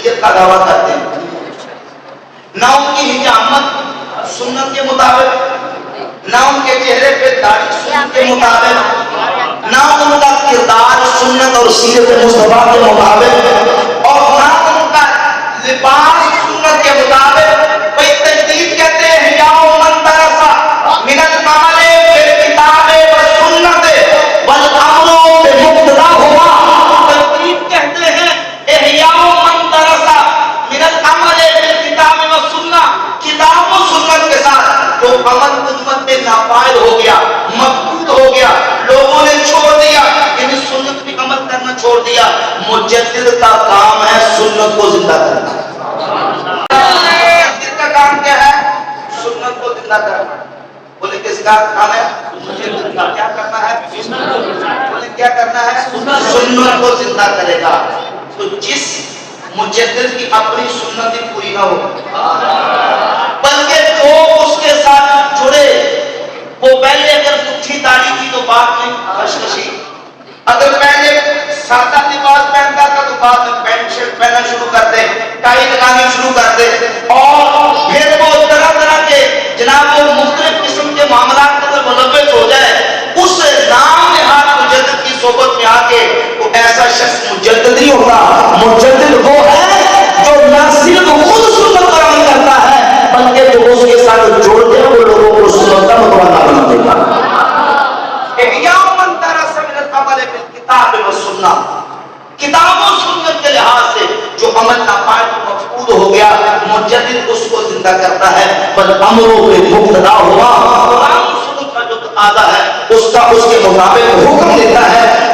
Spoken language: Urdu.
شریعت کا دعویٰ کرتے ہیں، نہ ان کی حجامت سنت کے مطابق، نہ ان کے چہرے پہ داڑھی سنت کے مطابق، نہ ان کا کردار سنت اور سیرت مصطفیٰ کے مطابق، اور نہ ان کا لباس سنت کے مطابق۔ کوئی تجدید کہتے ہیں حجاب من درسا من العمل بالکتاب والسنت والامر بمقتضا ہوا۔ تجدید کہتے ہیں احیاء من درسا من العمل بالکتاب والسنت، کتاب و سنت کے ساتھ جو عمل امت میں ناپائل ہو گیا، مفقود ہو گیا، لوگوں نے چھوڑ دیا، یعنی سنت بھی عمل کرنا چھوڑ دیا۔ مجدد کا کام ہے سنت کو زندہ کرنا۔ مجدد کا کام کیا ہے؟ سنت کو زندہ کرنا۔ بولے کس کا کام ہے؟ مجدد کا کیا کرنا ہے؟ بولے کیا کرنا ہے؟ سنت کو زندہ کرے گا۔ تو جس مجدد کی اپنی سنت ہی پوری نہ ہو بلکہ جو اس کے ساتھ جڑے، وہ پہلے اگر دکھی داڑھی تھی تو بعد میں خشخشی، اگر پہلے سادہ لباس پہنتا تھا تو بعد میں پینٹ شرٹ پہننا شروع کر دے، ٹائی لگانی شروع کر دے، اور پھر وہ طرح طرح کے جناب وہ مختلف قسم کے معاملات کے اندر ملوث ہو جائے، اس نام نہاد مجدد کی صحبت میں آ کے وہ ایسا شخص مجدد نہیں ہوتا۔ مجدد وہ ہے جو نہ صرف خود سنت پر عمل کرتا ہے بلکہ جو اس کے ساتھ جوڑتے ہیں وہ لوگوں کو سنت کا متبادہ بنا دیتا ہے۔ احیاء من درس من العمل بالکتاب والسنت، کتاب و سنت کے لحاظ سے جو عمل ناپائل و مفقود ہو گیا، مجدد اس کو زندہ کرتا ہے۔ بل امروں پہ مقتدا ہوا، قرآن و سنت کا جو تقاضا ہے اس کا اس کے مطابق حکم دیتا ہے۔